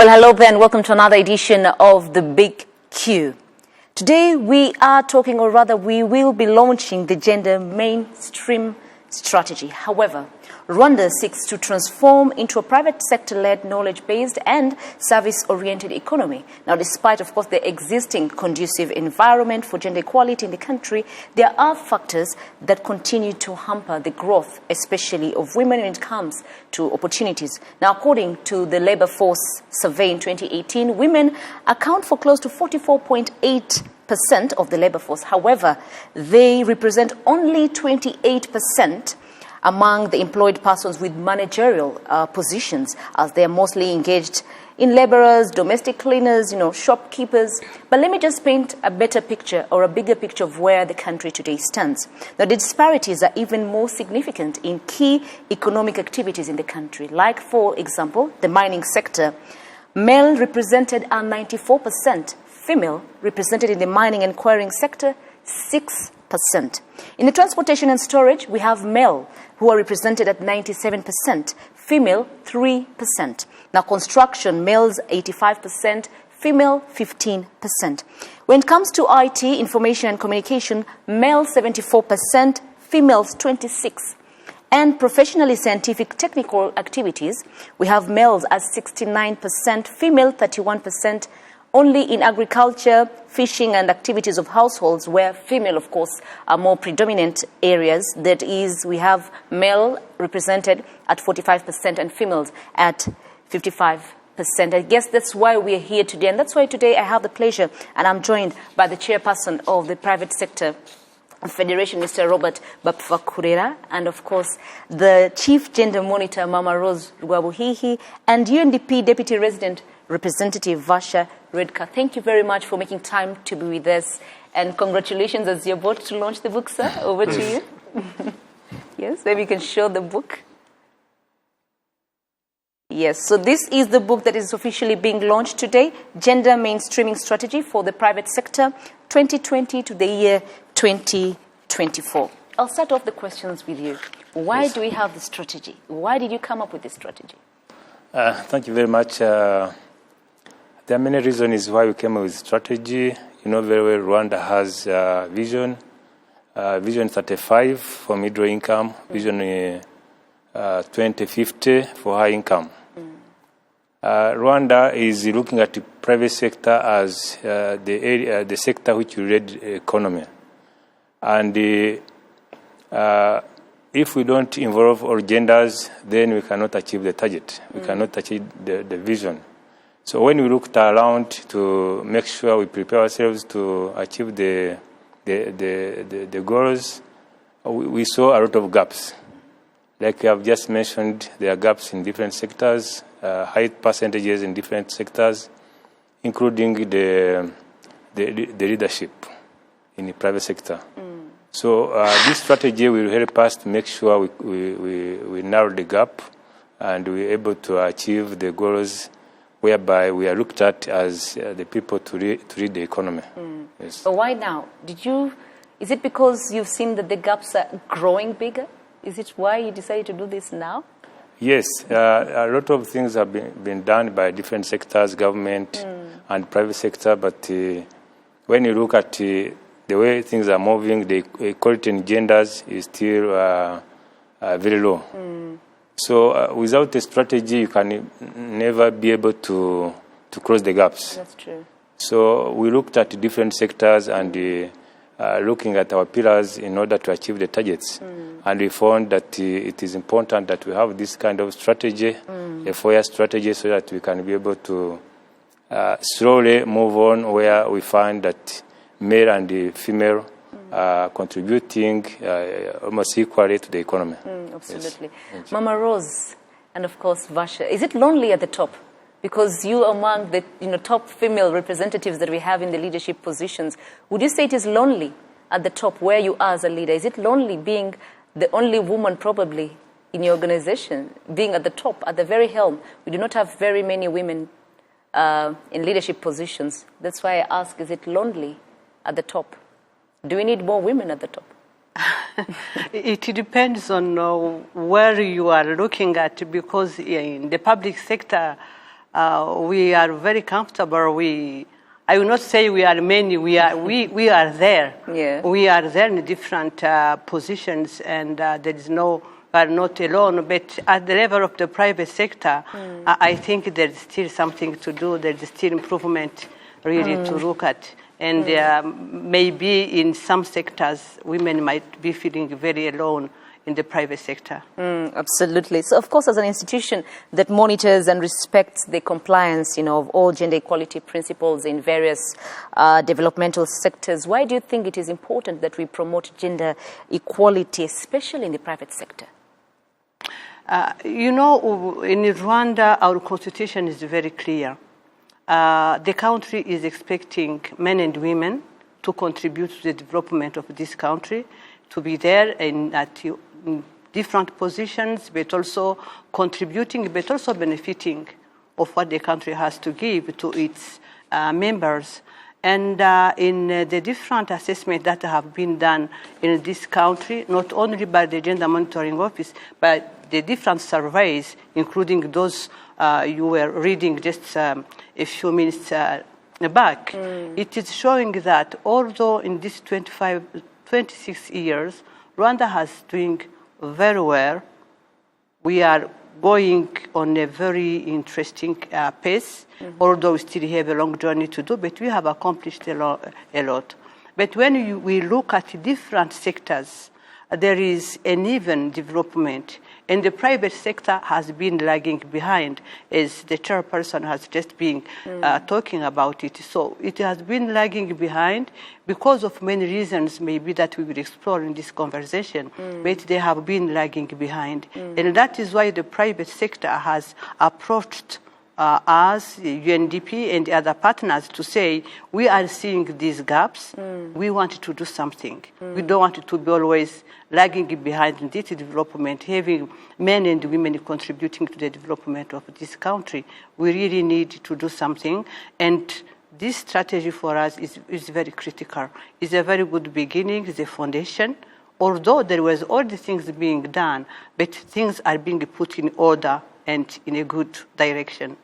Well, hello there and welcome to another edition of The Big Q. Today we are talking, or rather we will be launching the gender mainstream strategy. However, Rwanda seeks to transform into a private sector-led, knowledge-based and service-oriented economy. Now, despite, of course, the existing conducive environment for gender equality in the country, there are factors that continue to hamper the growth, especially of women when it comes to opportunities. Now, according to the Labor Force Survey in 2018, women account for close to 44.8% of the labor force. However, they represent only 28% among the employed persons with managerial positions, as they are mostly engaged in laborers, domestic cleaners, shopkeepers. But let me just paint a better picture or a bigger picture of where the country today stands. Now, the disparities are even more significant in key economic activities in the country, like, for example, the mining sector. Male represented are 94%, female represented in the mining and quarrying sector, 6%. In the transportation and storage, we have male who are represented at 97%, female 3%. Now, construction, males 85%, female 15%. When it comes to IT, information and communication, male 74%, females 26%. And professionally scientific technical activities, we have males at 69%, female 31%. Only in agriculture, fishing, and activities of households, where female, of course, are more predominant areas. That is, we have male represented at 45% and females at 55%. I guess that's why we're here today. And that's why today I have the pleasure, and I'm joined by the chairperson of the Private Sector Federation, Mr. Robert Bapfakurera, and of course, the Chief Gender Monitor, Mama Rose Rwabuhihi, and UNDP Deputy Resident Representative Vasha Redka. Thank you very much for making time to be with us, and congratulations as you're about to launch the book, sir. Over to you. Yes, maybe you can show the book. Yes, so this is the book that is officially being launched today, Gender Mainstreaming Strategy for the Private Sector, 2020 to the year 2024. I'll start off the questions with you. Why do we have the strategy? Why did you come up with this strategy? Thank you very much. There are many reasons why we came up with strategy. You know very well Rwanda has Vision 35 for middle income, Vision 2050 for high income. Rwanda is looking at the private sector as the sector which will lead the economy. And if we don't involve all genders, then we cannot achieve the target. We cannot achieve the vision. So when we looked around to make sure we prepare ourselves to achieve the goals, we saw a lot of gaps. Like I have just mentioned, there are gaps in different sectors, high percentages in different sectors, including the leadership in the private sector. So this strategy will help us to make sure we narrow the gap and we're able to achieve the goals whereby we are looked at as the people to lead the economy. Yes. But why now? Is it because you've seen that the gaps are growing bigger? Is it why you decided to do this now? Yes, a lot of things have been done by different sectors, government and private sector, but when you look at the way things are moving, the equality in genders is still very low. So without a strategy, you can never be able to close the gaps. That's true. So we looked at different sectors and looking at our pillars in order to achieve the targets. And we found that it is important that we have this kind of strategy, a 4-year strategy, so that we can be able to slowly move on where we find that male and the female contributing almost equally to the economy. Absolutely. Yes. Mama Rose and, of course, Vasha, is it lonely at the top? Because you among the top female representatives that we have in the leadership positions, would you say it is lonely at the top where you are as a leader? Is it lonely being the only woman probably in your organization, being at the top, at the very helm? We do not have very many women in leadership positions. That's why I ask, is it lonely at the top? Do we need more women at the top? It depends on where you are looking at, because in the public sector, we are very comfortable. I will not say we are many. We are there. Yeah. We are there in different positions, and there is no. We are not alone. But at the level of the private sector, I think there is still something to do. There is still improvement, really, to look at. And maybe in some sectors, women might be feeling very alone in the private sector. Absolutely. So, of course, as an institution that monitors and respects the compliance, of all gender equality principles in various developmental sectors, why do you think it is important that we promote gender equality, especially in the private sector? In Rwanda, our constitution is very clear. The country is expecting men and women to contribute to the development of this country, to be there at different positions, but also contributing, but also benefiting of what the country has to give to its members. And in the different assessments that have been done in this country, not only by the Gender Monitoring Office, but the different surveys, including those you were reading just a few minutes back, it is showing that although in these 26 years, Rwanda has doing very well, we are going on a very interesting pace, although we still have a long journey to do, but we have accomplished a lot. But when we look at different sectors, there is uneven development, and the private sector has been lagging behind, as the chairperson has just been talking about it. So it has been lagging behind because of many reasons, maybe that we will explore in this conversation, but they have been lagging behind. And that is why the private sector has approached us, UNDP, and the other partners to say, we are seeing these gaps, we want to do something. We don't want to be always lagging behind in this development, having men and women contributing to the development of this country. We really need to do something, and this strategy for us is very critical. It's a very good beginning, it's a foundation, although there was all the things being done, but things are being put in order and in a good direction.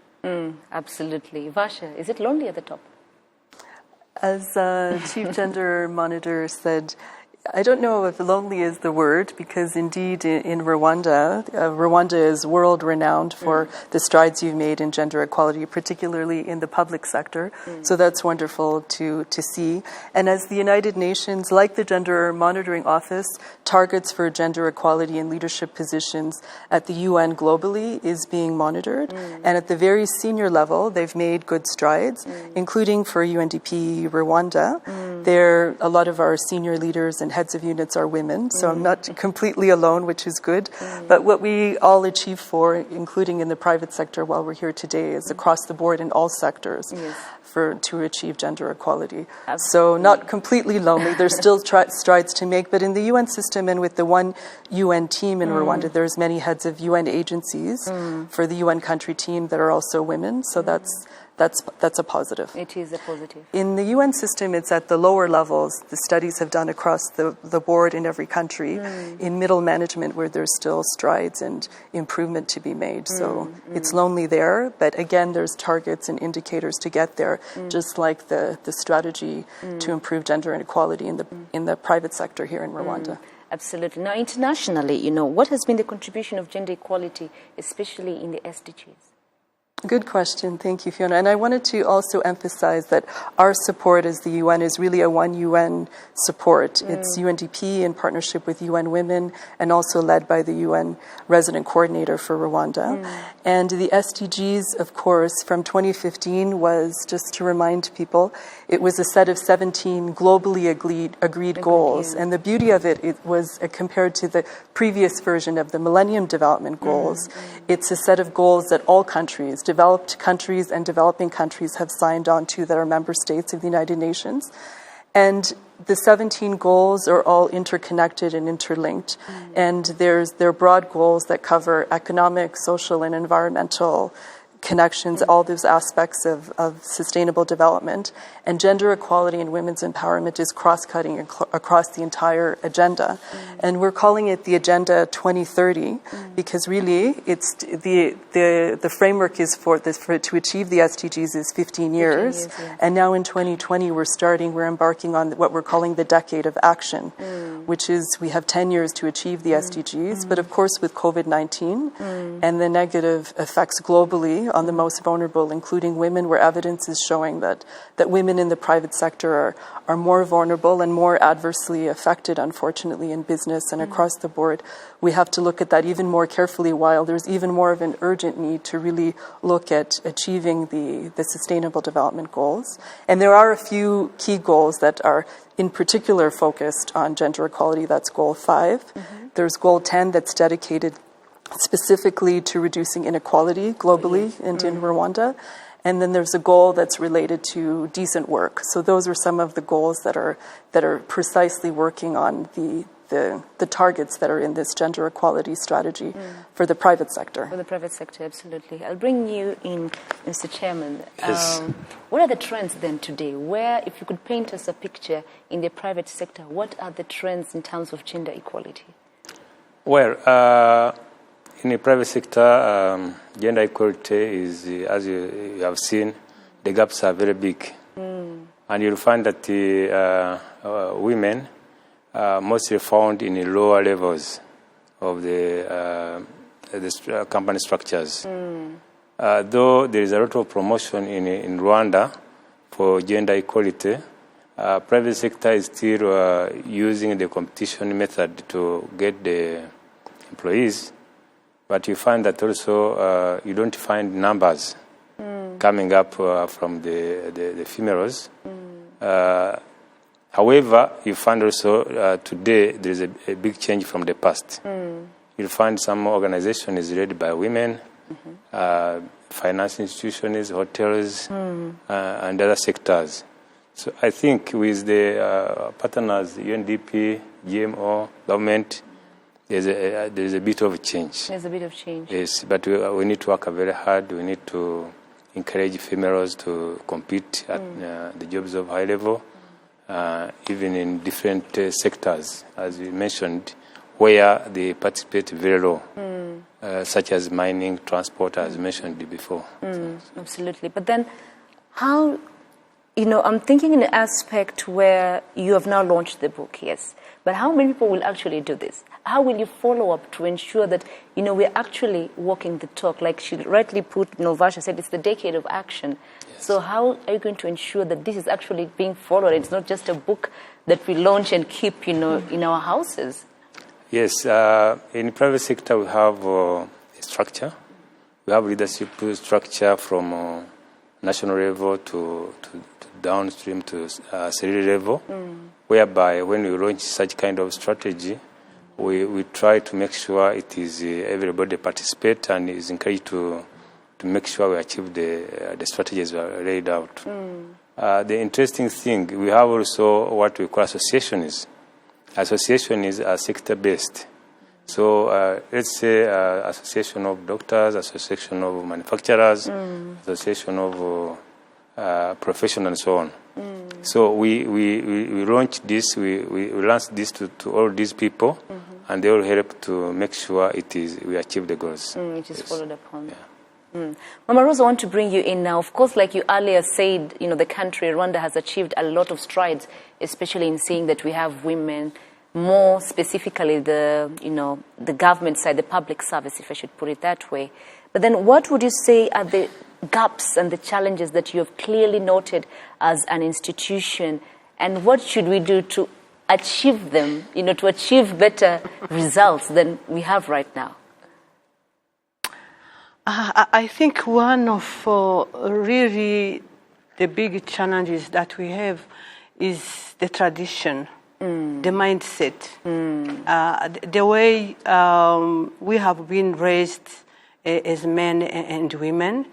Absolutely. Varsha, is it lonely at the top? As Chief Gender Monitor said, I don't know if lonely is the word, because indeed in Rwanda, Rwanda is world renowned for the strides you've made in gender equality, particularly in the public sector. So that's wonderful to see. And as the United Nations, like the Gender Monitoring Office, targets for gender equality in leadership positions at the UN globally is being monitored. And at the very senior level, they've made good strides, including for UNDP Rwanda. There, a lot of our senior leaders and heads of units are women, so I'm not completely alone, which is good. But what we all achieve for, including in the private sector while we're here today, is across the board in all sectors to achieve gender equality. So not completely lonely, there's still strides to make, but in the UN system and with the one UN team in Rwanda, there's many heads of UN agencies for the UN country team that are also women, so that's a positive. It is a positive. In the UN system, it's at the lower levels. The studies have done across the board in every country. In middle management, where there's still strides and improvement to be made. So it's lonely there, but again, there's targets and indicators to get there, just like the strategy to improve gender inequality in the private sector here in Rwanda. Absolutely. Now, internationally, what has been the contribution of gender equality, especially in the SDGs? Good question. Thank you, Fiona. And I wanted to also emphasize that our support as the UN is really a one UN support. It's UNDP in partnership with UN Women and also led by the UN Resident Coordinator for Rwanda. And the SDGs, of course, from 2015 was, just to remind people, it was a set of 17 globally agreed goals. And the beauty of it was compared to the previous version of the Millennium Development Goals, it's a set of goals that all countries, developed countries and developing countries, have signed on to, that are member states of the United Nations. And the 17 goals are all interconnected and interlinked. And there are broad goals that cover economic, social, and environmental connections, all those aspects of sustainable development. And gender equality and women's empowerment is cross-cutting across the entire agenda. And we're calling it the Agenda 2030 because really it's the framework is to achieve the SDGs is 15 years. And now in 2020 we're embarking on what we're calling the Decade of Action, which is we have 10 years to achieve the SDGs. But of course with COVID-19 and the negative effects globally on the most vulnerable, including women, where evidence is showing that women in the private sector are more vulnerable and more adversely affected, unfortunately, in business and across the board. We have to look at that even more carefully, while there's even more of an urgent need to really look at achieving the Sustainable Development Goals. And there are a few key goals that are in particular focused on gender equality. That's Goal 5. There's Goal 10 that's dedicated specifically to reducing inequality globally and in Rwanda. And then there's a goal that's related to decent work. So those are some of the goals that are precisely working on the targets that are in this gender equality strategy for the private sector. For the private sector, absolutely. I'll bring you in, Mr. Chairman. Yes. What are the trends then today? Where, if you could paint us a picture in the private sector, what are the trends in terms of gender equality? Well, in the private sector, gender equality is, as you have seen, the gaps are very big. And you'll find that the women are mostly found in the lower levels of the company structures. Though there is a lot of promotion in Rwanda for gender equality, private sector is still using the competition method to get the employees. But you find that also you don't find numbers coming up from the females. However, you find also today there is a big change from the past. You'll find some organization is led by women, finance institutions, hotels, and other sectors. So I think with the partners, UNDP, GMO, government, there's a bit of change. There's a bit of change. Yes, but we need to work very hard. We need to encourage females to compete at the jobs of high level, even in different sectors, as you mentioned, where they participate very low, such as mining, transport, as mentioned before. Absolutely. But then how, I'm thinking in an aspect where you have now launched the book, yes. But how many people will actually do this? How will you follow up to ensure that, we're actually walking the talk? Like she rightly put, Varsha said, it's the decade of action. Yes. So how are you going to ensure that this is actually being followed? It's not just a book that we launch and keep, in our houses. Yes. In the private sector, we have a structure. We have leadership structure from national level to downstream to city level, whereby when we launch such kind of strategy, we try to make sure it is everybody participate and is encouraged to make sure we achieve the strategies we are laid out. The interesting thing, we have also what we call associations. Associations are sector-based. So let's say association of doctors, association of manufacturers, association of professionals and so on. So we launched this, we launched this to all these people, and they all help to make sure we achieve the goals. It is followed upon. Yeah. Mama Rose, I want to bring you in now. Of course, like you earlier said, the country, Rwanda, has achieved a lot of strides, especially in seeing that we have women, more specifically the government side, the public service, if I should put it that way. But then what would you say are the gaps and the challenges that you have clearly noted as an institution, and what should we do to achieve them, to achieve better results than we have right now? I think one of really the big challenges that we have is the tradition, the mindset, the way we have been raised as men and women,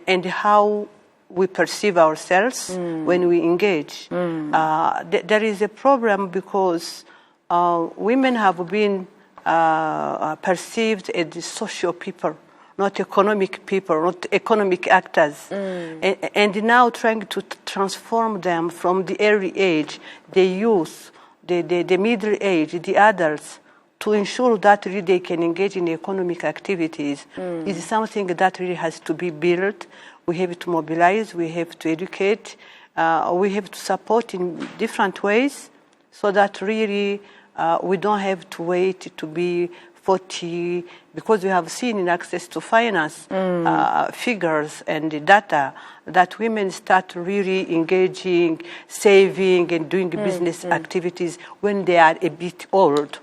and how we perceive ourselves when we engage. There is a problem because women have been perceived as social people not economic people, not economic actors. And now trying to transform them from the early age, the youth, the middle age, the adults, to ensure that really they can engage in economic activities is something that really has to be built. We have to mobilize, we have to educate, we have to support in different ways so that really we don't have to wait to be 40, because we have seen in access to finance figures and the data that women start really engaging, saving and doing business activities when they are a bit old.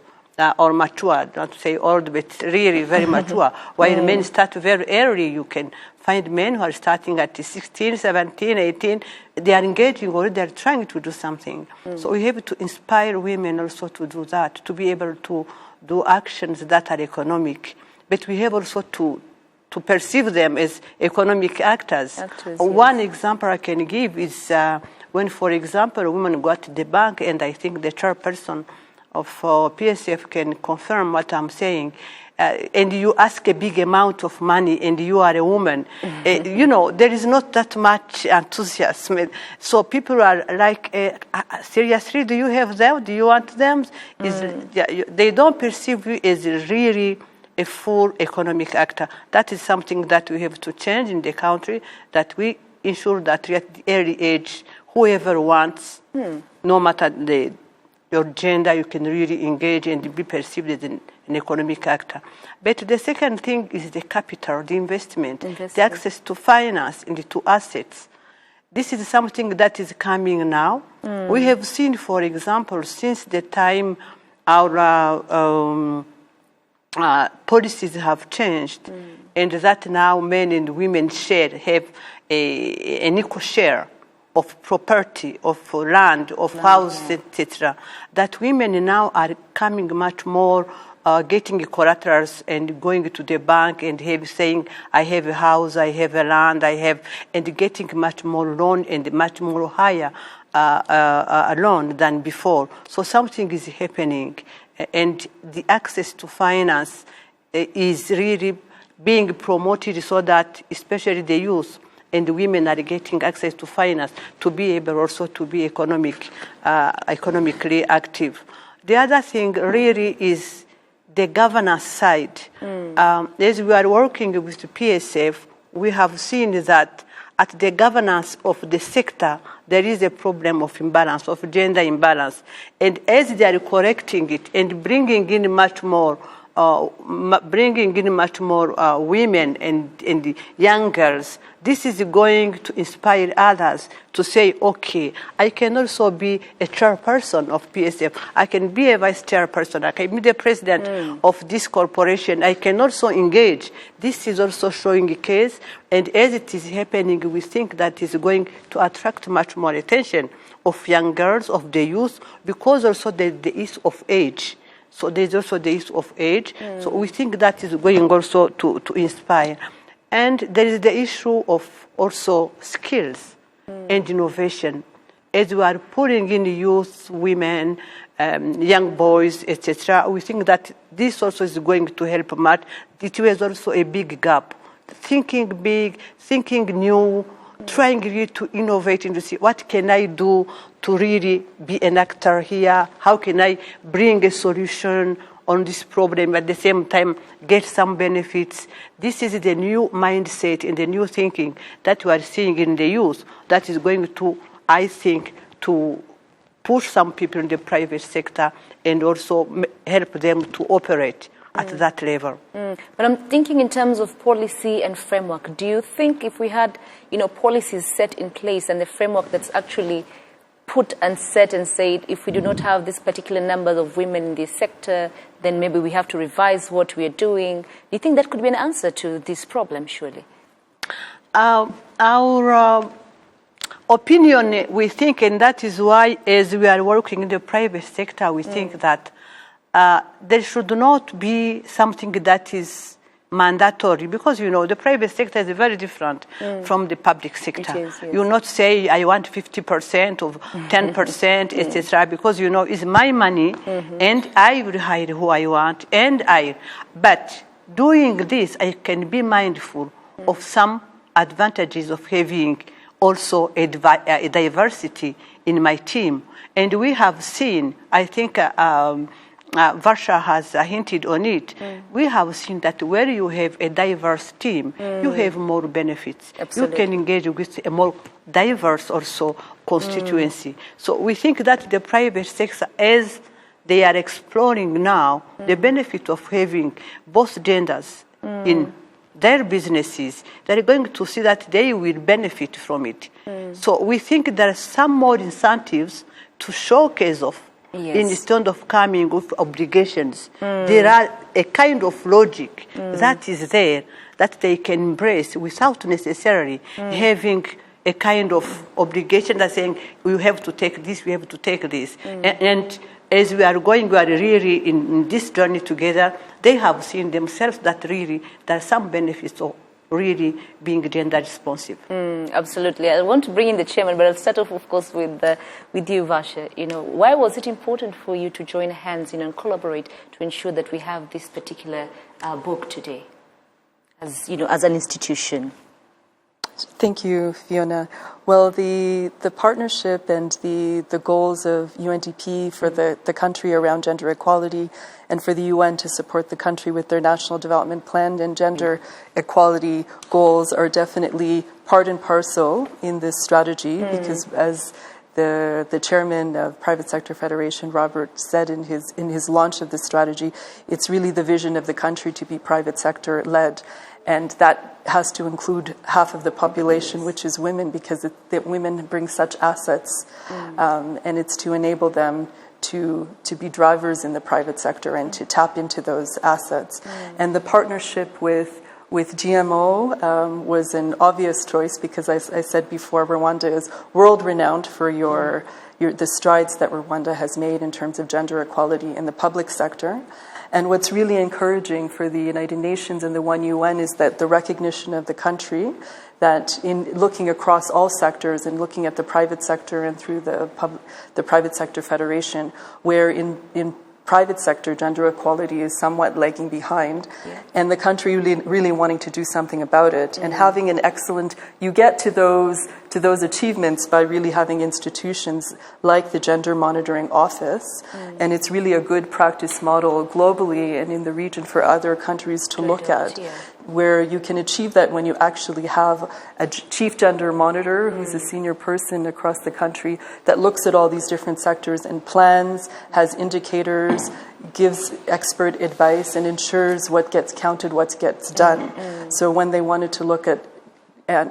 Or mature, not to say old, but really very mature. While men start very early, you can find men who are starting at 16, 17, 18. They are engaging or they are trying to do something. So we have to inspire women also to do that, to be able to do actions that are economic. But we have also to perceive them as economic actors. One example I can give is when, for example, a woman go to the bank, and I think the chairperson of PSF can confirm what I'm saying, and you ask a big amount of money and you are a woman, you know, there is not that much enthusiasm. So people are like, seriously, do you have them? Do you want them? They don't perceive you as really a full economic actor. That is something that we have to change in the country, that we ensure that at the early age, whoever wants, no matter your gender, you can really engage and be perceived as an economic actor. But the second thing is the capital, the investment, the access to finance and to assets. This is something that is coming now. We have seen, for example, since the time our policies have changed, and that now men and women have an equal share of property, of land, of houses, etc., that women now are coming much more, getting collaterals and going to the bank and saying, I have a house, I have a land, and getting much more loan and much more higher loan than before. So something is happening, and the access to finance is really being promoted so that especially the youth and the women are getting access to finance to be able also to be economically active. The other thing really is the governance side. As we are working with the PSF, we have seen that at the governance of the sector, there is a problem of imbalance, of gender imbalance. And as they are correcting it and bringing in much more women and young girls, this is going to inspire others to say, okay, I can also be a chairperson of PSF. I can be a vice chairperson. I can be the president of this corporation. I can also engage. This is also showing a case. And as it is happening, we think that is going to attract much more attention of young girls, of the youth, because also the issue of age. So there's also the issue of age. So we think that is going also to inspire. And there is the issue of also skills and innovation. As we are putting in youth, women, young boys, etc., we think that this also is going to help much. It was also a big gap. Thinking big, thinking new, trying really to innovate and to see what can I do to really be an actor here? How can I bring a solution on this problem, at the same time get some benefits? This is the new mindset and the new thinking that we are seeing in the youth that is going to, I think, to push some people in the private sector and also help them to operate at that level. But I'm thinking in terms of policy and framework. Do you think if we had, policies set in place and the framework that's actually put and set and said, if we do not have this particular number of women in this sector, then maybe we have to revise what we are doing? Do you think that could be an answer to this problem, surely? Our opinion, we think, and that is why as we are working in the private sector, we think that there should not be something that is mandatory, because the private sector is very different from the public sector. It is, yes. You will not say I want 50% or 10%, etc., because it's my money and I will hire who I want, but doing this, I can be mindful of some advantages of having also a diversity in my team. And we have seen, I think Varsha has hinted on it, we have seen that where you have a diverse team, you have more benefits. Absolutely. You can engage with a more diverse also constituency. So we think that the private sector, as they are exploring now the benefit of having both genders in their businesses, they're going to see that they will benefit from it. So we think there are some more incentives to showcase of, instead of coming with obligations. There are a kind of logic that is there that they can embrace without necessarily having a kind of obligation that's saying, we have to take this, we have to take this. And as we are going, we are really in this journey together, they have seen themselves that really there are some benefits of really being gender responsive. Absolutely. I want to bring in the chairman, but I'll start off, of course, with you, Varsha. Why was it important for you to join hands and collaborate to ensure that we have this particular book today, as an institution? Thank you, Fiona. Well, the partnership and the goals of UNDP for the country around gender equality, and for the UN to support the country with their national development plan and gender equality goals are definitely part and parcel in this strategy, because as the chairman of Private Sector Federation, Robert, said in his launch of this strategy, it's really the vision of the country to be private sector led. And that has to include half of the population, which is women, because women bring such assets, and it's to enable them to be drivers in the private sector and to tap into those assets. And the partnership with GMO was an obvious choice, because I said before, Rwanda is world-renowned for the strides that Rwanda has made in terms of gender equality in the public sector. And what's really encouraging for the United Nations and the One UN is that the recognition of the country, that in looking across all sectors and looking at the private sector and through the Private Sector Federation, where in private sector gender equality is somewhat lagging behind, and the country really wanting to do something about it, and having an excellent, you get to those achievements by really having institutions like the Gender Monitoring Office, and it's really a good practice model globally and in the region for other countries to look at, where you can achieve that when you actually have a chief gender monitor who's a senior person across the country that looks at all these different sectors and plans, has indicators, gives expert advice, and ensures what gets counted, what gets done. So when they wanted to look at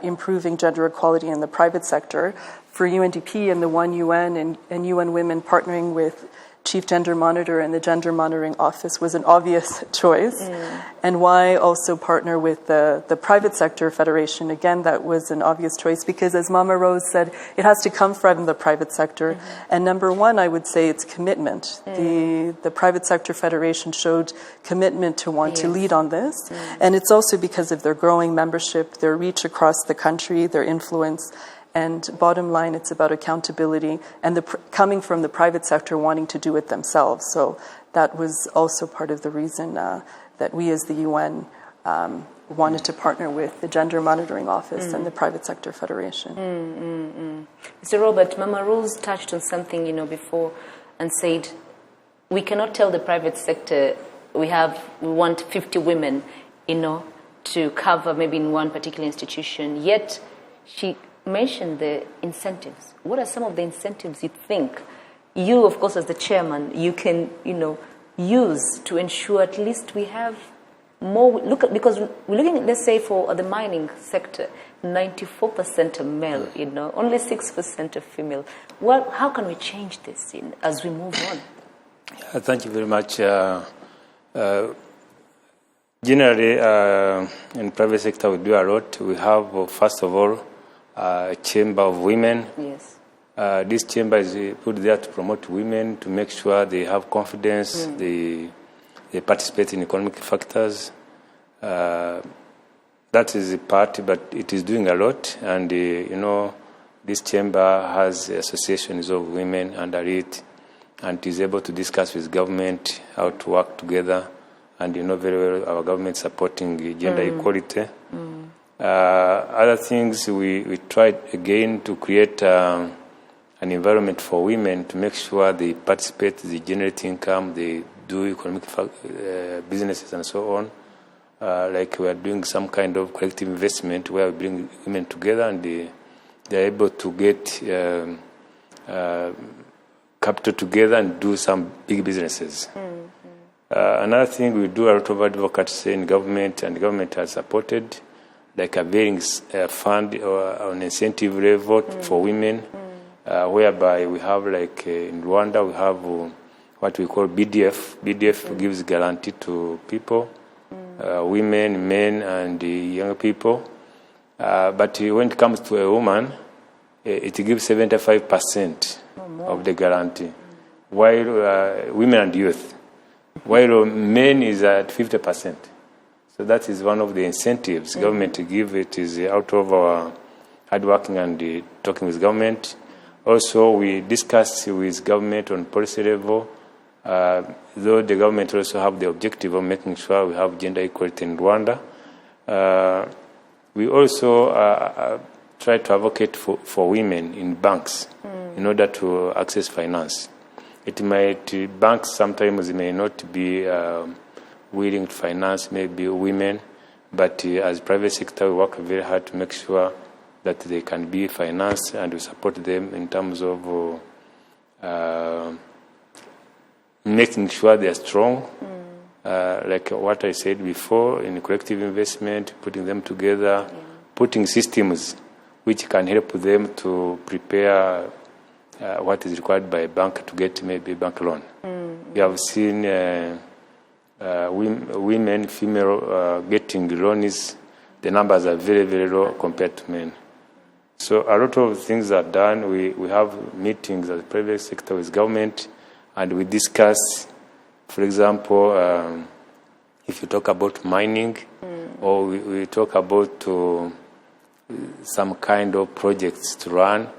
improving gender equality in the private sector, for UNDP and the One UN and UN Women partnering with Chief Gender Monitor and the Gender Monitoring Office was an obvious choice. And why also partner with the Private Sector Federation? Again, that was an obvious choice, because as Mama Rose said, it has to come from the private sector. And number one, I would say it's commitment. The Private Sector Federation showed commitment to want to lead on this. And it's also because of their growing membership, their reach across the country, their influence. And bottom line, it's about accountability and coming from the private sector wanting to do it themselves. So that was also part of the reason that we as the UN wanted to partner with the Gender Monitoring Office and the Private Sector Federation. Mr. Robert, Mama Rose touched on something, before, and said, we cannot tell the private sector we want 50 women, to cover maybe in one particular institution. Yet she mentioned the incentives. What are some of the incentives you think you, of course, as the chairman, you can, use to ensure at least we have more? Because we're looking, let's say, for the mining sector, 94% are male, only 6% are female. Well, how can we change this as we move on? Thank you very much. Generally, in private sector, we do a lot. We have, first of all, Chamber of Women. Yes. This chamber is put there to promote women, to make sure they have confidence, they participate in economic factors. That is a part, but it is doing a lot. And, this chamber has associations of women under it, and is able to discuss with government how to work together and you know very well our government supporting gender equality. Other things, we tried again to create an environment for women to make sure they participate, they generate income, they do economic businesses and so on. Like we are doing some kind of collective investment where we bring women together and they are able to get capital together and do some big businesses. Another thing, we do a lot of advocacy in government, and the government has supported like a varying fund or an incentive level for women, whereby we have like in Rwanda we have what we call BDF. BDF gives guarantee to people, women, men, and young people. But when it comes to a woman, it gives 75% of the guarantee, while women and youth, while men is at 50%. So that is one of the incentives government give. It is out of our hard working and talking with government. Also, we discuss with government on policy level, though the government also have the objective of making sure we have gender equality in Rwanda. We also try to advocate for women in banks in order to access finance. Banks sometimes may not be willing to finance maybe women, but as private sector we work very hard to make sure that they can be financed, and we support them in terms of making sure they are strong. Like what I said before, in collective investment, putting them together, putting systems which can help them to prepare what is required by a bank to get maybe a bank loan. We have seen women, female getting loans, the numbers are very, very low compared to men. So a lot of things are done. We have meetings at the private sector with government, and we discuss, for example, if you talk about mining, or we talk about some kind of projects to run,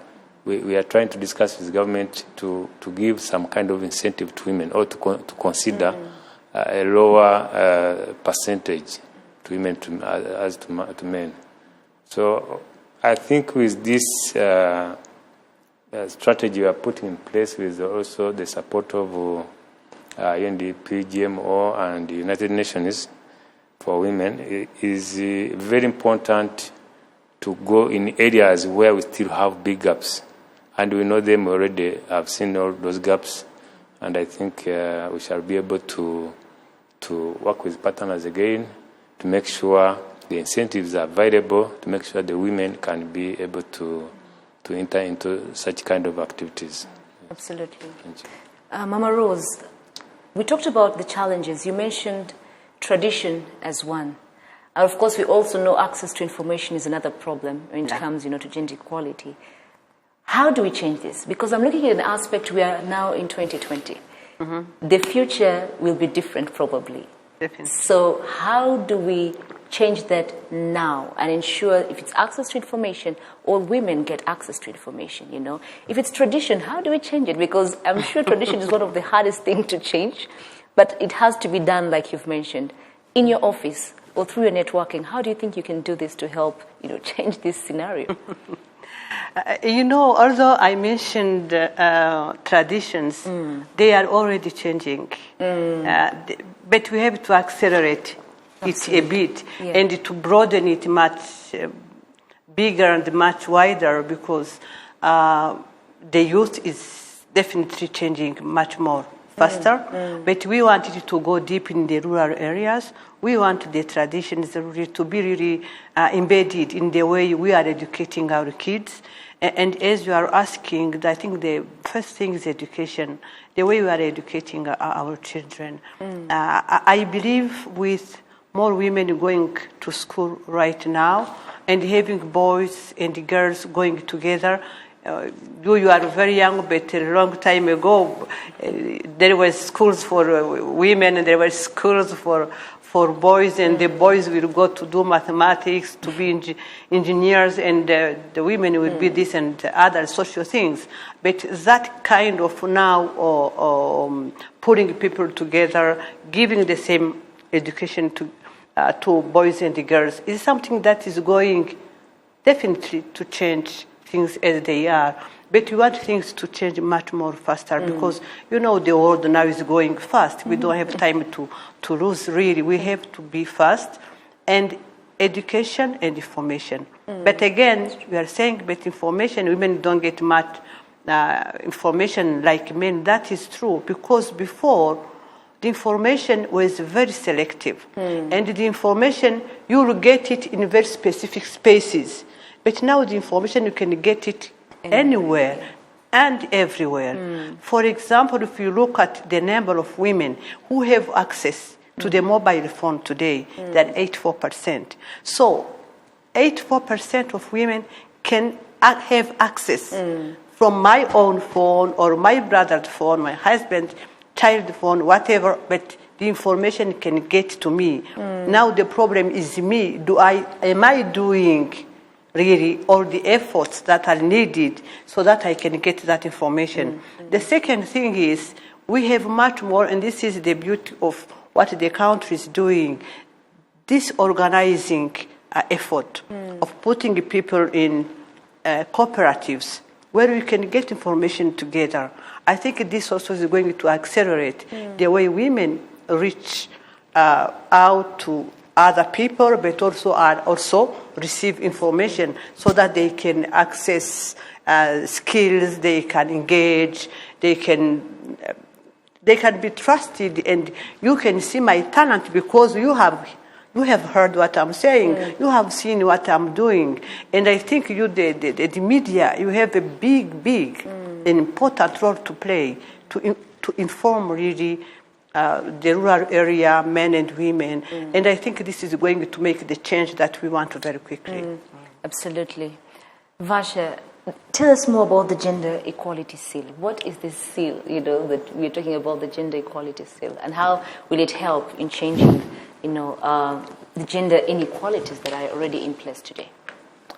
we are trying to discuss with government to give some kind of incentive to women, or to consider a lower percentage to women as to men. So I think with this strategy we are putting in place, with also the support of UNDP, GMO, and the United Nations for women, it is very important to go in areas where we still have big gaps. And we know them already. I've seen all those gaps, and I think we shall be able to work with partners again to make sure the incentives are available, to make sure the women can be able to enter into such kind of activities. Absolutely. Mama Rose, we talked about the challenges. You mentioned tradition as one. And of course, we also know access to information is another problem when it comes, to gender equality. How do we change this? Because I'm looking at an aspect, we are now in 2020. The future will be different probably. Definitely. So how do we change that now and ensure if it's access to information, all women get access to information, If it's tradition, how do we change it? Because I'm sure tradition is one of the hardest things to change, but it has to be done like you've mentioned. In your office or through your networking, how do you think you can do this to help, change this scenario? Although I mentioned traditions, they are already changing. But we have to accelerate it a bit and to broaden it much bigger and much wider, because the youth is definitely changing much more faster. But we wanted to go deep in the rural areas. We want the traditions to be really embedded in the way we are educating our kids. And as you are asking, I think the first thing is education, the way we are educating our children. I believe with more women going to school right now and having boys and girls going together, you are very young, but a long time ago, there were schools for women and there were schools for boys, and the boys will go to do mathematics, to be engineers, and the women will be this and other social things. But that kind of now putting people together, giving the same education to boys and girls is something that is going definitely to change things as they are. But we want things to change much more faster because, the world now is going fast. We don't have time to lose, really. We have to be fast. And education and information. But again, we are saying, but information, women don't get much information like men. That is true because before, the information was very selective. And the information, you will get it in very specific spaces. But now the information, you can get it anywhere and everywhere. For example, if you look at the number of women who have access to the mobile phone today, that 84%. So 84% of women can have access from my own phone or my brother's phone, my husband's child phone, whatever, but the information can get to me. Now the problem is me. Am I doing really all the efforts that are needed so that I can get that information? The second thing is we have much more, and this is the beauty of what the country is doing, this organizing effort of putting people in cooperatives where we can get information together. I think this also is going to accelerate the way women reach out to other people, but also receive information so that they can access skills, they can engage, they can be trusted, and you can see my talent because you have heard what I'm saying. You have seen what I'm doing, and I think the media, you have a big, an important role to play to inform really the rural area, men and women, and I think this is going to make the change that we want very quickly. Absolutely. Varsha, tell us more about the Gender Equality Seal. What is this seal, that we're talking about, the Gender Equality Seal, and how will it help in changing, the gender inequalities that are already in place today?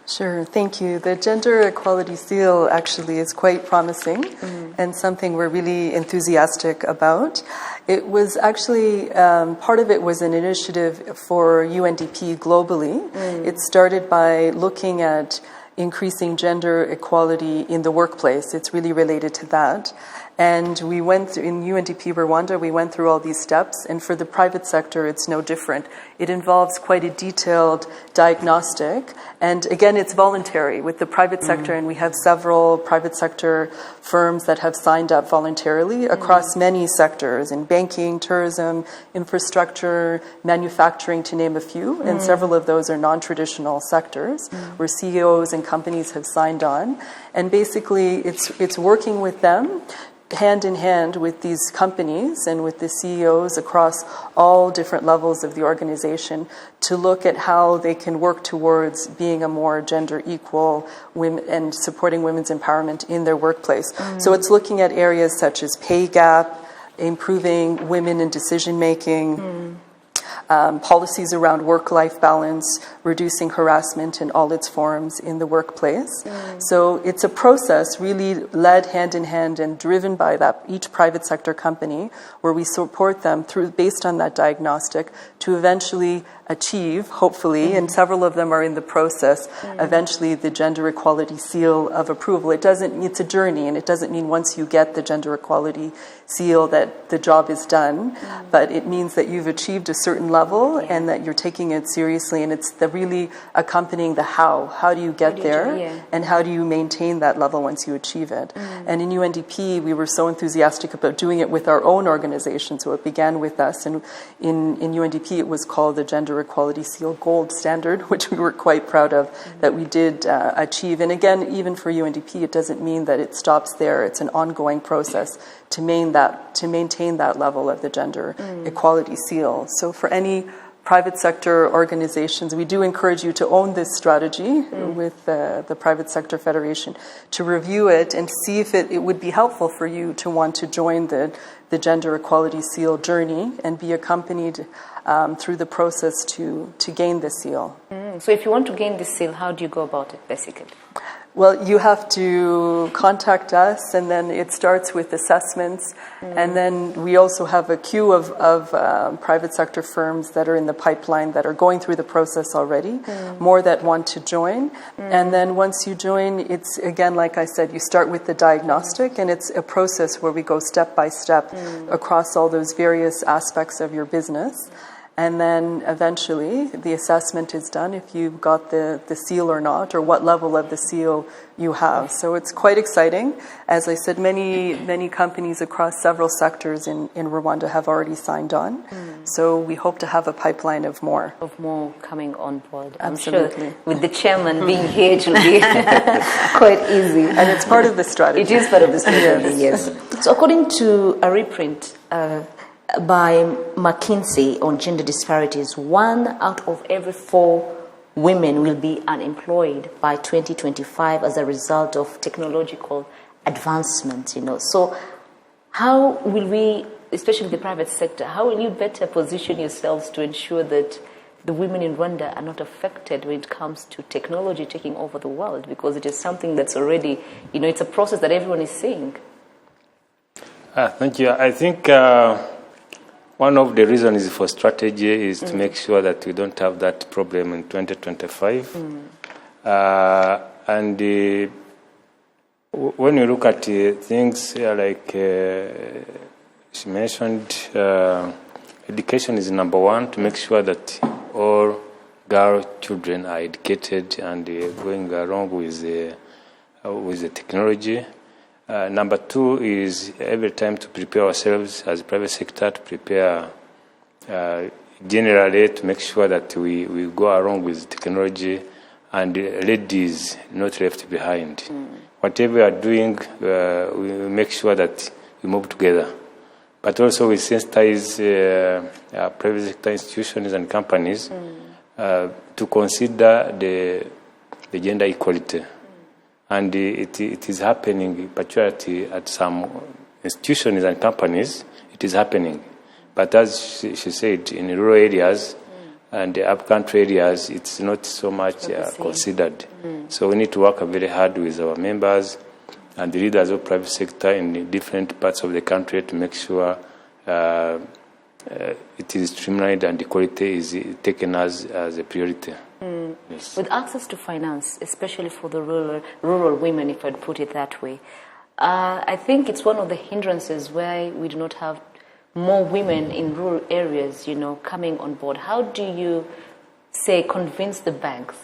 Sure, thank you. The Gender Equality Seal actually is quite promising and something we're really enthusiastic about. It was actually, part of it was an initiative for UNDP globally. It started by looking at increasing gender equality in the workplace. It's really related to that. And we went through, in UNDP Rwanda, we went through all these steps, and for the private sector, it's no different. It involves quite a detailed diagnostic, and again, it's voluntary with the private sector, and we have several private sector firms that have signed up voluntarily across many sectors, in banking, tourism, infrastructure, manufacturing, to name a few, and several of those are non-traditional sectors where CEOs and companies have signed on. And basically, it's working with them hand in hand with these companies and with the CEOs across all different levels of the organization to look at how they can work towards being a more gender equal women and supporting women's empowerment in their workplace. So it's looking at areas such as pay gap, improving women in decision making, policies around work-life balance, reducing harassment in all its forms in the workplace. So it's a process really led hand in hand and driven by that each private sector company where we support them through based on that diagnostic to eventually achieve, hopefully, and several of them are in the process, eventually the Gender Equality Seal of approval. It's a journey, and it doesn't mean once you get the Gender Equality Seal that the job is done, but it means that you've achieved a certain level and that you're taking it seriously, and it's the really accompanying the how. How do you get there, and how do you maintain that level once you achieve it? And in UNDP, we were so enthusiastic about doing it with our own organization, so it began with us, and in UNDP it was called the Gender Equality Seal Gold Standard, which we were quite proud of that we did achieve. And again, even for UNDP, it doesn't mean that it stops there. It's an ongoing process to maintain that level of the Gender Equality Seal. So for any private sector organizations, we do encourage you to own this strategy with the Private Sector Federation, to review it and see if it would be helpful for you to want to join the Gender Equality Seal journey and be accompanied through the process to gain the seal. So if you want to gain the seal, how do you go about it, basically? Well, you have to contact us, and then it starts with assessments. And then we also have a queue of private sector firms that are in the pipeline that are going through the process already, more that want to join. And then once you join, it's, again, like I said, you start with the diagnostic, and it's a process where we go step by step across all those various aspects of your business. And then eventually the assessment is done if you've got the seal or not, or what level of the seal you have. So it's quite exciting. As I said, many companies across several sectors in Rwanda have already signed on. So we hope to have a pipeline of more. Of more coming on board. Absolutely. I'm sure with the chairman being here, it will be quite easy. And it's part of the strategy. It is part of the strategy, yes. So according to a reprint by McKinsey on gender disparities, 1 out of every 4 women will be unemployed by 2025 as a result of technological advancement. So how will we, especially the private sector, how will you better position yourselves to ensure that the women in Rwanda are not affected when it comes to technology taking over the world? Because it is something that's already, it's a process that everyone is seeing. Thank you. I think one of the reasons for strategy is to make sure that we don't have that problem in 2025. And when you look at things like she mentioned, education is number one, to make sure that all girl children are educated and going along with the technology. Number 2 is every time to prepare ourselves as a private sector to prepare generally to make sure that we go along with technology and ladies not left behind. Whatever we are doing, we make sure that we move together. But also we sensitize private sector institutions and companies to consider the gender equality. And it is happening, particularly at some institutions and companies, it is happening. But as she said, in rural areas and the upcountry areas, it's not so much considered. So we need to work very hard with our members and the leaders of private sector in different parts of the country to make sure it is streamlined and equality is taken as a priority. Yes. With access to finance, especially for the rural women, if I'd put it that way, I think it's one of the hindrances why we do not have more women in rural areas, coming on board. How do you, convince the banks,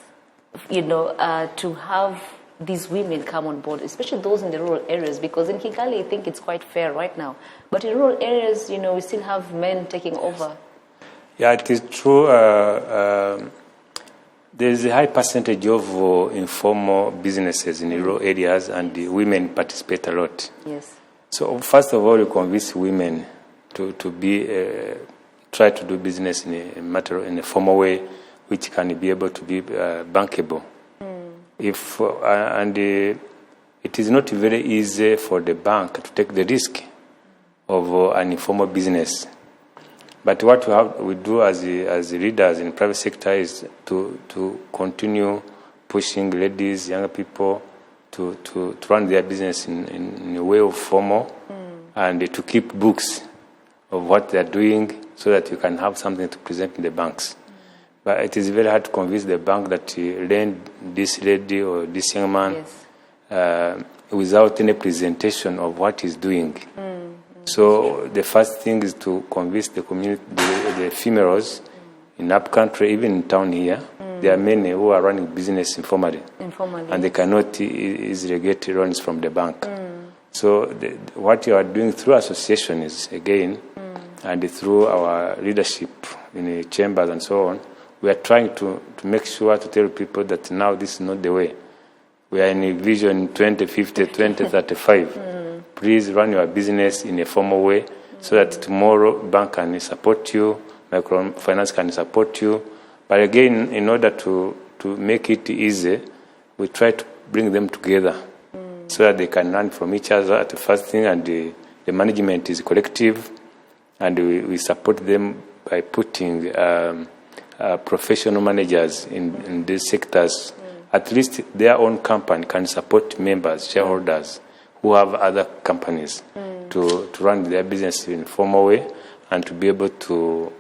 to have these women come on board, especially those in the rural areas? Because in Kigali, I think it's quite fair right now. But in rural areas, we still have men taking over. Yeah, it is true. There is a high percentage of informal businesses in rural areas, and the women participate a lot. Yes. So first of all, you convince women to try to do business in a formal way, which can be able to be bankable. It is not very easy for the bank to take the risk of an informal business. But what we do as leaders in the private sector is to continue pushing ladies, young people to run their business in a way of formal and to keep books of what they are doing so that you can have something to present in the banks. But it is very hard to convince the bank that you lend this lady or this young man without any presentation of what he's doing. So the first thing is to convince the community, the females in upcountry, even in town here. There are many who are running business informally. And they cannot easily get loans from the bank. So what you are doing through association is, again, and through our leadership in the chambers and so on, we are trying to make sure to tell people that now this is not the way. We are in a vision 2050, 2035. Please run your business in a formal way so that tomorrow bank can support you, microfinance can support you. But again, in order to make it easy, we try to bring them together so that they can learn from each other at the first thing, and the management is collective, and we support them by putting professional managers in these sectors at least their own company can support members, shareholders who have other companies to run their business in a formal way and to be able to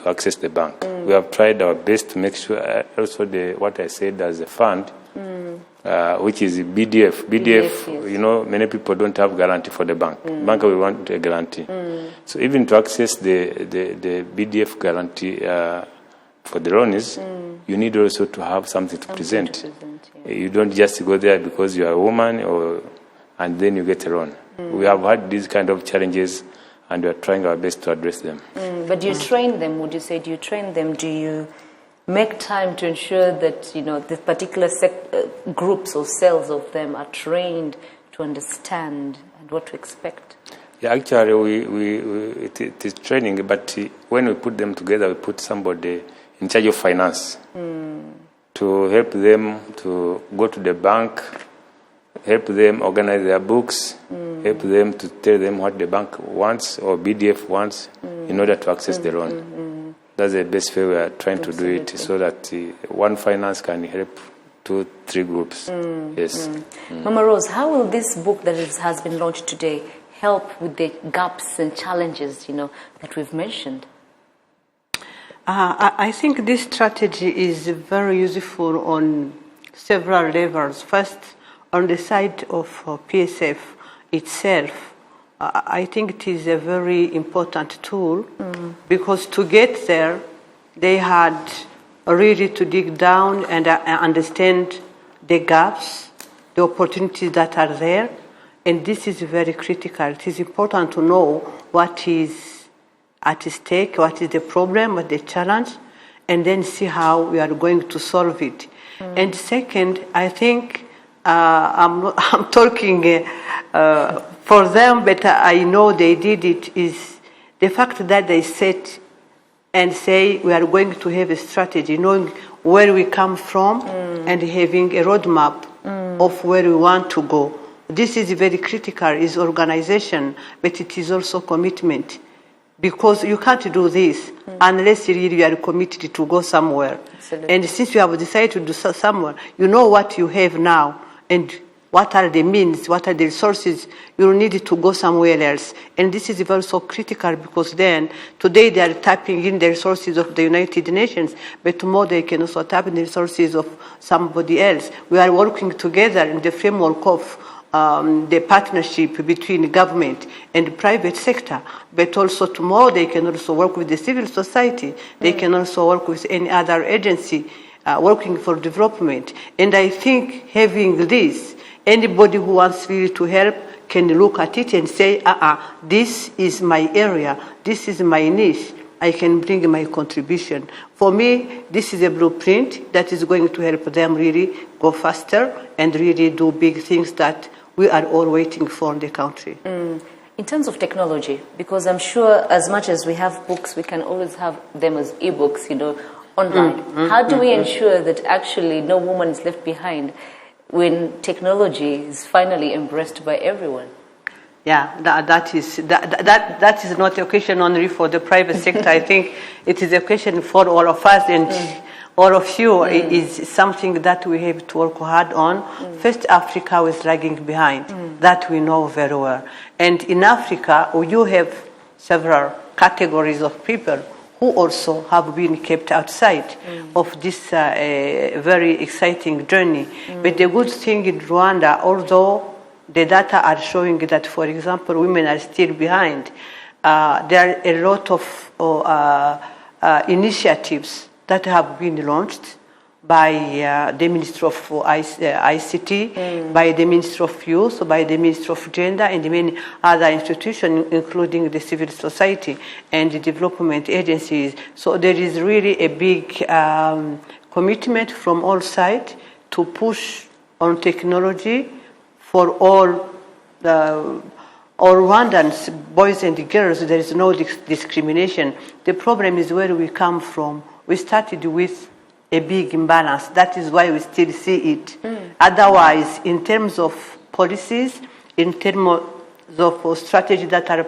access the bank. We have tried our best to make sure also what I said as a fund, which is BDF. BDF, yes. you know, many people don't have guarantee for the bank. Bank will want a guarantee. So even to access the BDF guarantee for the loans, you need also to have something to present. You don't just go there because you are a woman and then you get a loan. We have had these kind of challenges and we are trying our best to address them. But do you train them? Would you say, do you train them? Do you make time to ensure that, you know, the particular groups or cells of them are trained to understand and what to expect? Yeah, actually, it is training, but when we put them together, we put somebody in charge of finance to help them to go to the bank, help them organize their books, help them to tell them what the bank wants or BDF wants in order to access the loan. That's the best way we are trying to do it, so that one finance can help 2-3 groups. Yes. Mama Rose, how will this book that has been launched today help with the gaps and challenges, you know, that we've mentioned? I think this strategy is very useful on several levels. First, on the side of PSF itself, I think it is a very important tool because to get there, they had really to dig down and understand the gaps, the opportunities that are there, and this is very critical. It is important to know what is at stake, what is the problem, what is the challenge, and then see how we are going to solve it. And second, I think I'm talking for them, but I know they did it, is the fact that they set and say we are going to have a strategy, knowing where we come from and having a roadmap of where we want to go. This is very critical, is organization, but it is also commitment. Because you can't do this unless you are committed to go somewhere. Absolutely. And since you have decided to do somewhere, you know what you have now and what are the means, what are the resources you need to go somewhere else. And this is also critical because then, today they are tapping in the resources of the United Nations, but tomorrow they can also tap in the resources of somebody else. We are working together in the framework of the partnership between government and the private sector, but also tomorrow they can also work with the civil society. They can also work with any other agency working for development. And I think having this, anybody who wants really to help can look at it and say, this is my area, this is my niche, I can bring my contribution. For me, this is a blueprint that is going to help them really go faster and really do big things that we are all waiting for in the country. In terms of technology, because I'm sure as much as we have books, we can always have them as e-books, you know, online. How do we ensure that actually no woman is left behind when technology is finally embraced by everyone? Yeah, that is not a question only for the private sector. I think it is a question for all of us, and all of you is something that we have to work hard on. First, Africa is lagging behind. That we know very well. And in Africa, you have several categories of people who also have been kept outside of this very exciting journey. But the good thing in Rwanda, although the data are showing that, for example, women are still behind, there are a lot of initiatives that have been launched by the Ministry of ICT, by the Ministry of Youth, by the Ministry of Gender, and many other institutions, including the civil society and the development agencies. So there is really a big commitment from all sides to push on technology for all Rwandans, boys and girls. There is no discrimination. The problem is where we come from. We started with a big imbalance. That is why we still see it. Otherwise, in terms of policies, in terms of strategy that are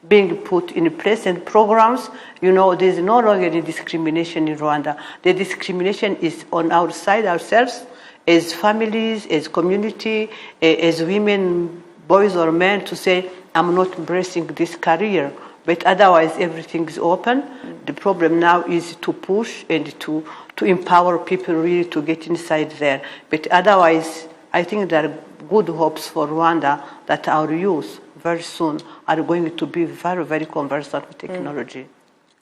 being put in place and programs. You know, there's no longer any discrimination in Rwanda. The discrimination is on our side ourselves, as families, as community, as women, boys or men, to say, I'm not embracing this career. But otherwise, everything is open. The problem now is to push and to empower people really to get inside there. But otherwise, I think there are good hopes for Rwanda that our youth very soon are going to be very, very conversant with technology.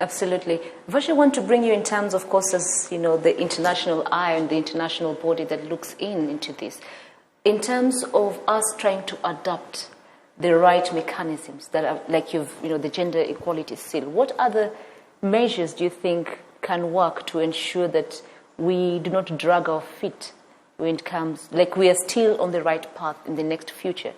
Absolutely. Vash, I want to bring you in terms, of course, as you know, the international eye and the international body that looks into this. In terms of us trying to adapt the right mechanisms that are, like the gender equality seal, what other measures do you think can work to ensure that we do not drag our feet when it comes, like we are still on the right path in the next future?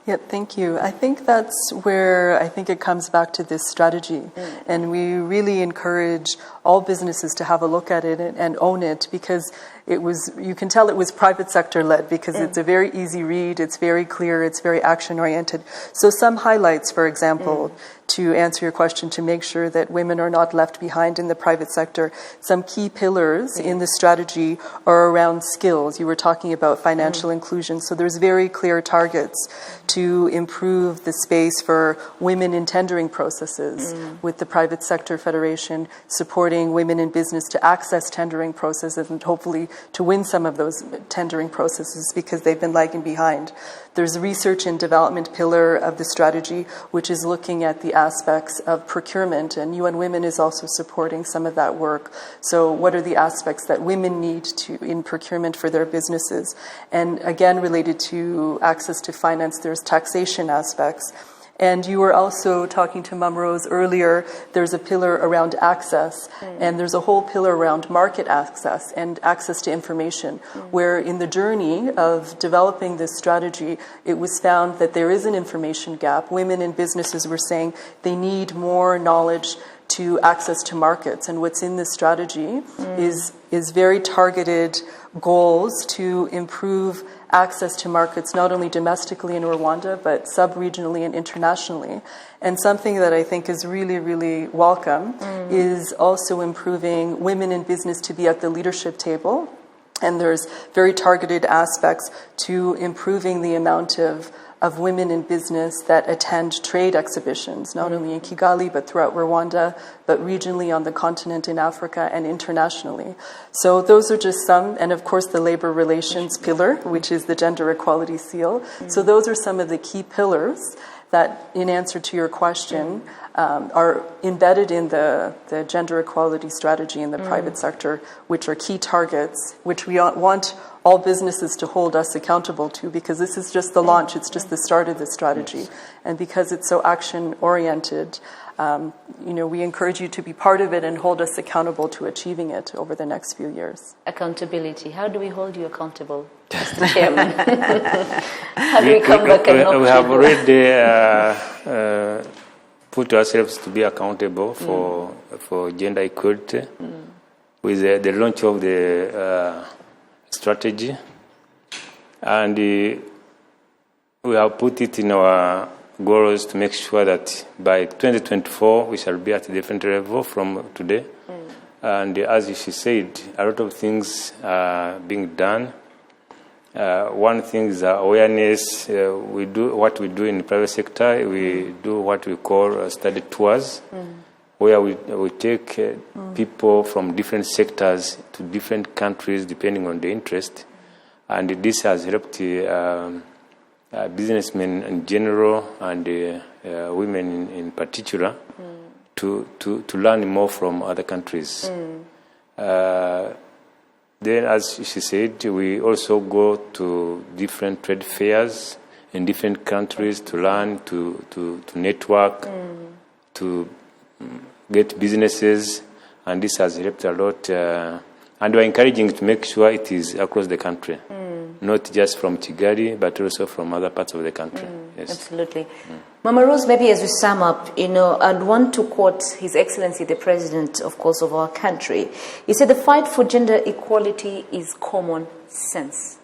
Yeah, thank you. I think that's where I think it comes back to this strategy. And we really encourage all businesses to have a look at it and own it, because you can tell it was private sector led, because it's a very easy read, it's very clear, it's very action oriented. So some highlights, for example, to answer your question, to make sure that women are not left behind in the private sector. Some key pillars in the strategy are around skills. You were talking about financial inclusion. So there's very clear targets to improve the space for women in tendering processes with the Private Sector Federation, supporting women in business to access tendering processes and hopefully to win some of those tendering processes because they've been lagging behind. There's a research and development pillar of the strategy, which is looking at the aspects of procurement, and UN Women is also supporting some of that work. So what are the aspects that women need in procurement for their businesses? And again, related to access to finance, there's taxation aspects. And you were also talking to Mama Rose earlier, there's a pillar around access, and there's a whole pillar around market access and access to information, where in the journey of developing this strategy, it was found that there is an information gap. Women in businesses were saying they need more knowledge to access to markets, and what's in this strategy is very targeted goals to improve access to markets, not only domestically in Rwanda, but sub-regionally and internationally. And something that I think is really, really welcome is also improving women in business to be at the leadership table. And there's very targeted aspects to improving the amount of women in business that attend trade exhibitions, not only in Kigali, but throughout Rwanda, but regionally on the continent in Africa and internationally. So those are just some, and of course the labor relations pillar, which is the gender equality seal. So those are some of the key pillars that, in answer to your question, are embedded in the gender equality strategy in the private sector, which are key targets, which we want all businesses to hold us accountable to, because this is just the launch, it's just the start of the strategy. And because it's so action-oriented, we encourage you to be part of it and hold us accountable to achieving it over the next few years. Accountability. How do we hold you accountable, Mr. Chairman? How do we come back and not we have already put ourselves to be accountable for gender equality with the launch of the strategy, and we have put it in our goals to make sure that by 2024 we shall be at a different level from today. And as she said, a lot of things are being done. One thing is awareness. We do what we do in the private sector. We do what we call study tours, where we take people from different sectors to different countries depending on the interest. And this has helped businessmen in general and women in particular to learn more from other countries. Then, as she said, we also go to different trade fairs in different countries to learn, to network, to get businesses, and this has helped a lot. And we're encouraging to make sure it is across the country, not just from Kigali, but also from other parts of the country. Yes. Absolutely. Mama Rose, maybe as we sum up, I'd want to quote His Excellency, the President, of course, of our country. He said, the fight for gender equality is common sense.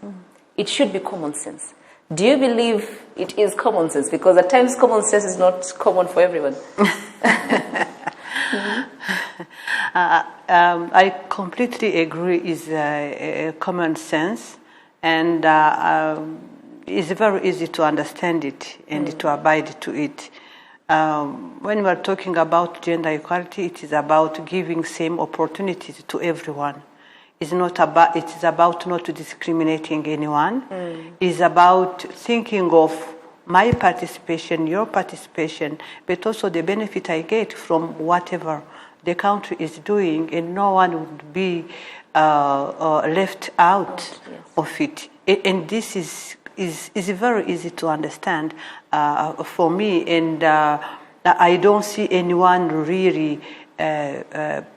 It should be common sense. Do you believe it is common sense? Because at times common sense is not common for everyone. I completely agree. It's common sense, and it's very easy to understand it and to abide to it. When we are talking about gender equality, it is about giving same opportunities to everyone. It is about not discriminating anyone. It's about thinking of my participation, your participation, but also the benefit I get from whatever the country is doing, and no one would be left out of it. And this is very easy to understand for me, and I don't see anyone really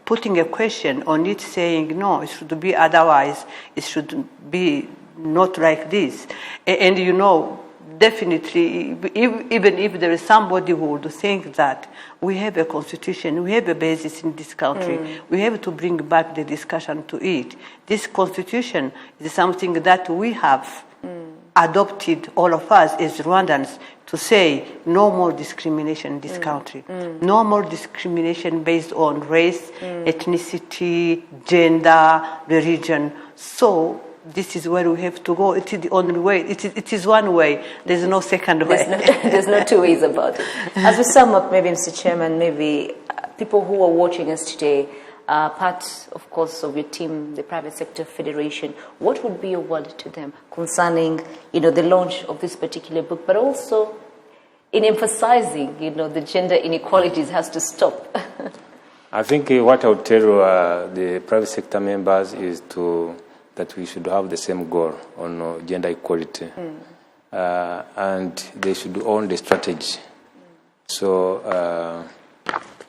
putting a question on it, saying no, it should be otherwise, it should be not like this. And you know, definitely, even if there is somebody who would think that we have a constitution, we have a basis in this country, we have to bring back the discussion to it. This constitution is something that we have adopted, all of us as Rwandans, to say no more discrimination in this country. No more discrimination based on race, ethnicity, gender, religion. So this is where we have to go. It is the only way. It is one way. There's no second way. There's no two ways about it. As we sum up, maybe, Mr. Chairman, maybe people who are watching us today, part, of course, of your team, the Private Sector Federation, what would be your word to them concerning, the launch of this particular book, but also in emphasizing, the gender inequalities has to stop? I think what I would tell the private sector members is that we should have the same goal on gender equality, and they should own the strategy. So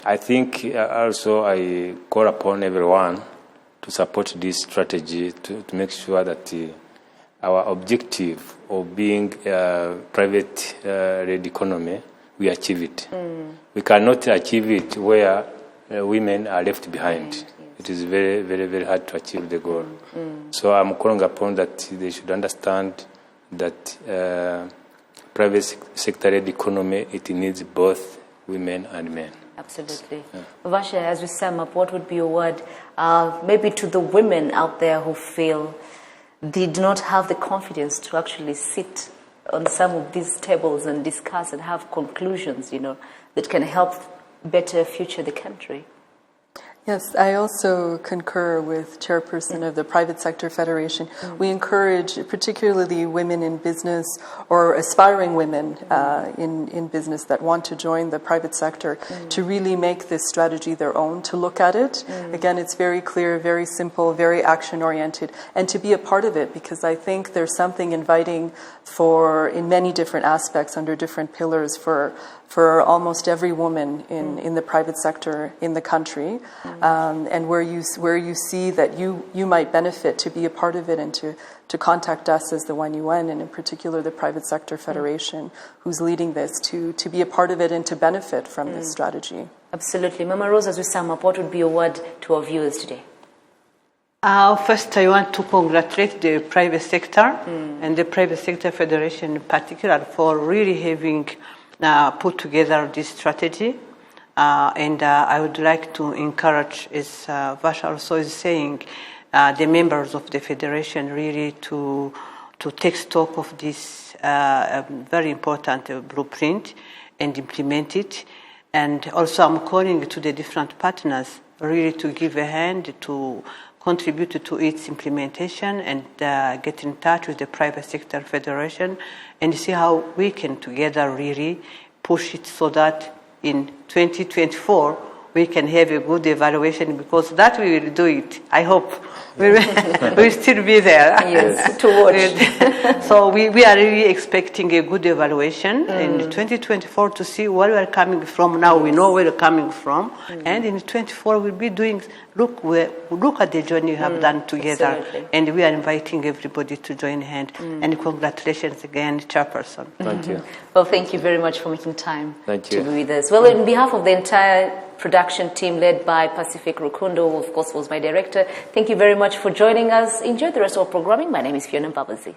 I think also I call upon everyone to support this strategy to make sure that our objective of being a private-led economy, we achieve it. We cannot achieve it where women are left behind. Yes. It is very, very, very hard to achieve the goal. So I'm calling upon that they should understand that private sector-led economy, it needs both women and men. Absolutely. Yeah. Vasha, as we sum up, what would be your word maybe to the women out there who feel they do not have the confidence to actually sit on some of these tables and discuss and have conclusions, that can help better future the country? Yes, I also concur with Chairperson of the Private Sector Federation. We encourage particularly women in business or aspiring women in business that want to join the private sector to really make this strategy their own, to look at it. Again, it's very clear, very simple, very action-oriented, and to be a part of it, because I think there's something inviting in many different aspects under different pillars for almost every woman in the private sector in the country, and where you see that you might benefit to be a part of it, and to contact us as the YUN, and in particular the Private Sector Federation, who's leading this, to be a part of it and to benefit from this strategy. Absolutely. Mama Rose, as we sum up, what would be your word to our viewers today? First, I want to congratulate the private sector and the Private Sector Federation in particular for really having put together this strategy, and I would like to encourage, as Vasha also is saying, the members of the federation really to take stock of this very important blueprint and implement it. And also I'm calling to the different partners really to give a hand to contribute to its implementation, and get in touch with the Private Sector Federation and see how we can together really push it so that in 2024 we can have a good evaluation, because that we will do it. I hope we'll still be there. Yes, to watch. So we are really expecting a good evaluation in 2024 to see where we are coming from. Now we know where we're coming from, and in 2024 we'll be doing, look at the journey we have done together. Absolutely. And we are inviting everybody to join hand. And congratulations again, Chairperson. Thank you. Well, thank you very much for making time to be with us. Well, on behalf of the entire production team led by Pacific Rukundo, who of course was my director, thank you very much for joining us. Enjoy the rest of our programming. My name is Fiona Mbabazi.